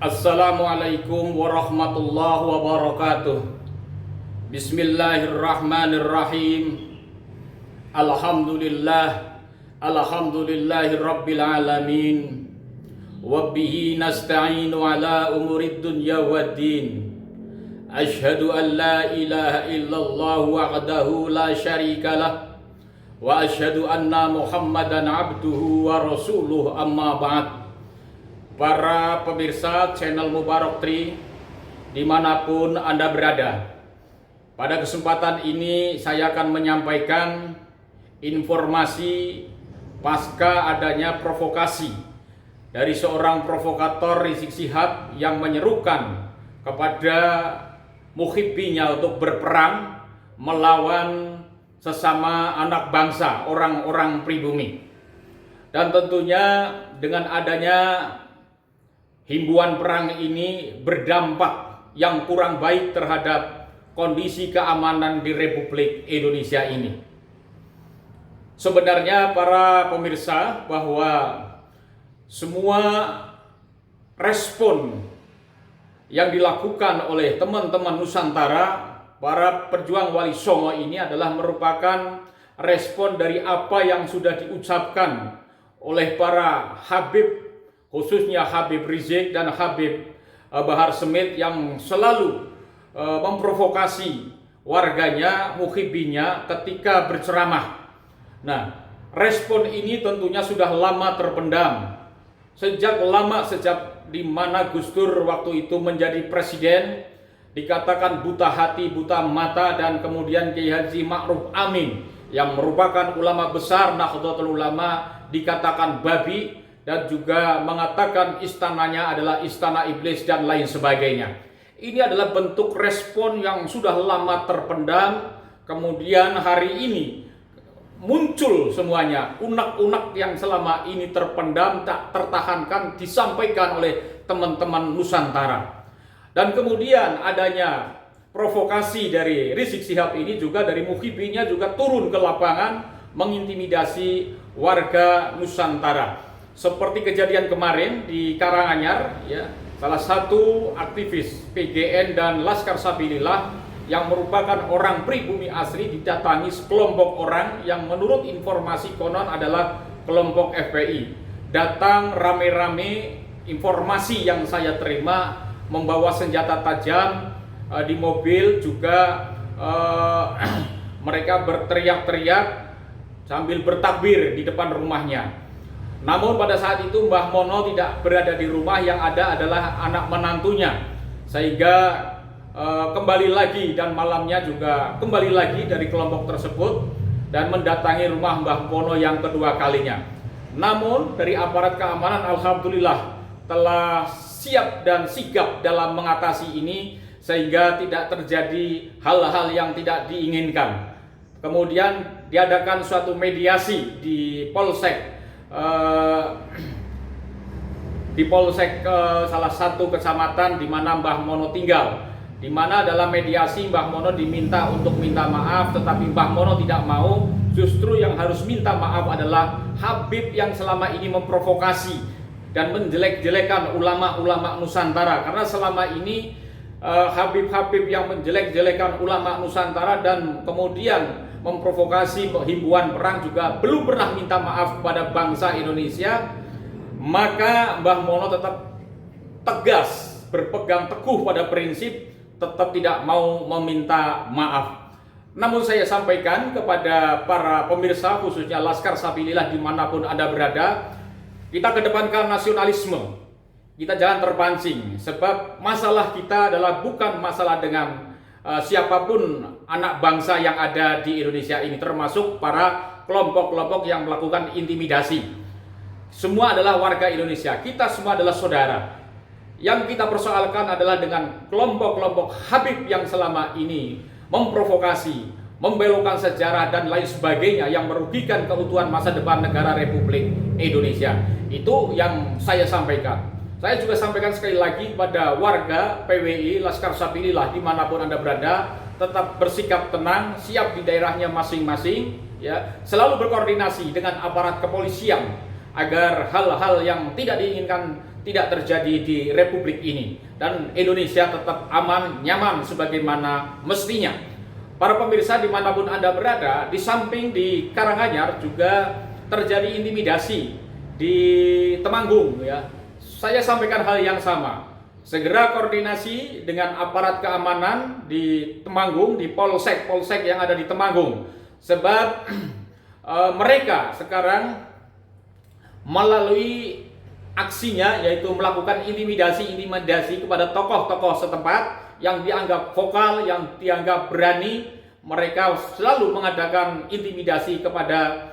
Assalamualaikum warahmatullahi wabarakatuh. Bismillahirrahmanirrahim. Alhamdulillahi rabbil alamin. Wabihi nasta'inu ala umurid dunya waddin. Ashhadu an la ilaha illallah wahdahu la syarikalah. Wa ashhadu anna Muhammadan abduhu wa rasuluh, amma ba'd. Para pemirsa channel Mubarak Tree dimanapun Anda berada, pada kesempatan ini saya akan menyampaikan informasi pasca adanya provokasi dari seorang provokator Rizik Syihab yang menyerukan kepada muhibbinya untuk berperang melawan sesama anak bangsa, orang-orang pribumi. Dan tentunya dengan adanya himbauan perang ini berdampak yang kurang baik terhadap kondisi keamanan di Republik Indonesia ini. Sebenarnya para pemirsa, bahwa semua respon yang dilakukan oleh teman-teman Nusantara, para pejuang Wali Songo ini adalah merupakan respon dari apa yang sudah diucapkan oleh para Habib, khususnya Habib Rizik dan Habib Bahar Smith, yang selalu memprovokasi warganya, muhibbinya ketika berceramah. Nah, respon ini tentunya sudah lama terpendam. Sejak di mana Gus Dur waktu itu menjadi presiden, dikatakan buta hati, buta mata, dan kemudian Kiai Haji Ma'ruf Amin yang merupakan ulama besar Nahdlatul Ulama dikatakan babi, dan juga mengatakan istananya adalah istana iblis dan lain sebagainya. Ini adalah bentuk respon yang sudah lama terpendam. Kemudian hari ini muncul semuanya, unek-unek yang selama ini terpendam, tak tertahankan, disampaikan oleh teman-teman Nusantara. Dan kemudian adanya provokasi dari Rizik Syihab ini juga dari muhibbinya juga turun ke lapangan mengintimidasi warga Nusantara. Seperti kejadian kemarin di Karanganyar, ya, salah satu aktivis PGN dan Laskar Sabilillah yang merupakan orang pribumi asli didatangi sekelompok orang yang menurut informasi konon adalah kelompok FPI. Datang rame-rame, informasi yang saya terima, membawa senjata tajam di mobil juga. Mereka berteriak-teriak sambil bertakbir di depan rumahnya. Namun pada saat itu Mbah Mono tidak berada di rumah, yang ada adalah anak menantunya. Sehingga kembali lagi, dan malamnya juga kembali lagi dari kelompok tersebut dan mendatangi rumah Mbah Mono yang kedua kalinya. Namun dari aparat keamanan alhamdulillah telah siap dan sigap dalam mengatasi ini, sehingga tidak terjadi hal-hal yang tidak diinginkan. Kemudian diadakan suatu mediasi di Polsek salah satu kecamatan di mana Mbah Mono tinggal, di mana dalam mediasi Mbah Mono diminta untuk minta maaf, tetapi Mbah Mono tidak mau. Justru yang harus minta maaf adalah Habib yang selama ini memprovokasi dan menjelek-jelekan ulama-ulama Nusantara, karena selama ini Habib-habib yang menjelek-jelekan ulama Nusantara dan kemudian memprovokasi himbauan perang juga belum pernah minta maaf kepada bangsa Indonesia. Maka Mbah Mono tetap tegas, berpegang teguh pada prinsip, tetap tidak mau meminta maaf. Namun saya sampaikan kepada para pemirsa, khususnya Laskar Sabilillah dimanapun Anda berada, kita kedepankan nasionalisme. Kita jangan terpancing, sebab masalah kita adalah bukan masalah dengan siapapun anak bangsa yang ada di Indonesia ini, termasuk para kelompok-kelompok yang melakukan intimidasi. Semua adalah warga Indonesia, kita semua adalah saudara. Yang kita persoalkan adalah dengan kelompok-kelompok Habib yang selama ini memprovokasi, membelokkan sejarah dan lain sebagainya yang merugikan keutuhan masa depan negara Republik Indonesia. Itu yang saya sampaikan. Saya juga sampaikan sekali lagi kepada warga PWI Laskar Sabilillah dimanapun Anda berada, tetap bersikap tenang, siap di daerahnya masing-masing, ya, selalu berkoordinasi dengan aparat kepolisian agar hal-hal yang tidak diinginkan tidak terjadi di Republik ini dan Indonesia tetap aman, nyaman sebagaimana mestinya. Para pemirsa dimanapun Anda berada, di samping di Karanganyar juga terjadi intimidasi di Temanggung ya. Saya sampaikan hal yang sama. Segera koordinasi dengan aparat keamanan di Temanggung, di polsek yang ada di Temanggung. Sebab mereka sekarang melalui aksinya yaitu melakukan intimidasi kepada tokoh-tokoh setempat yang dianggap vokal, yang dianggap berani. Mereka selalu mengadakan intimidasi kepada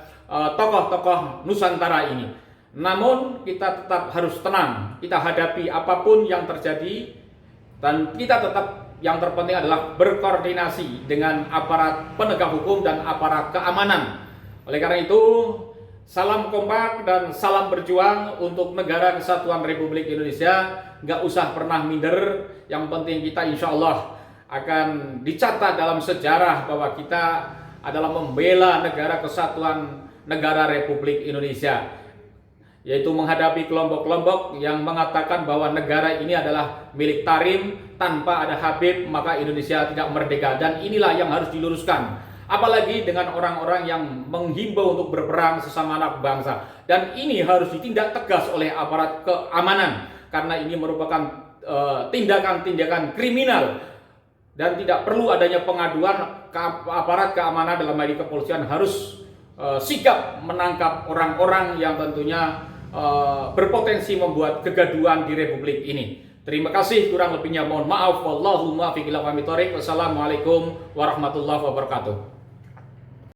tokoh-tokoh Nusantara ini. Namun kita tetap harus tenang, kita hadapi apapun yang terjadi, dan kita tetap yang terpenting adalah berkoordinasi dengan aparat penegak hukum dan aparat keamanan. Oleh karena itu, salam kompak dan salam berjuang untuk negara kesatuan Republik Indonesia. Nggak usah pernah minder, yang penting kita insya Allah akan dicatat dalam sejarah bahwa kita adalah membela negara kesatuan negara Republik Indonesia, yaitu menghadapi kelompok-kelompok yang mengatakan bahwa negara ini adalah milik Tarim, tanpa ada Habib maka Indonesia tidak merdeka. Dan inilah yang harus diluruskan, apalagi dengan orang-orang yang menghimbau untuk berperang sesama anak bangsa. Dan ini harus ditindak tegas oleh aparat keamanan, karena ini merupakan tindakan-tindakan kriminal dan tidak perlu adanya pengaduan. Aparat keamanan dalam hal ini kepolisian harus sigap menangkap orang-orang yang tentunya berpotensi membuat kegaduhan di Republik ini. Terima kasih, kurang lebihnya mohon maaf. Wallahu muwaffiq ila aqwamit thoriq. Wassalamualaikum warahmatullahi wabarakatuh.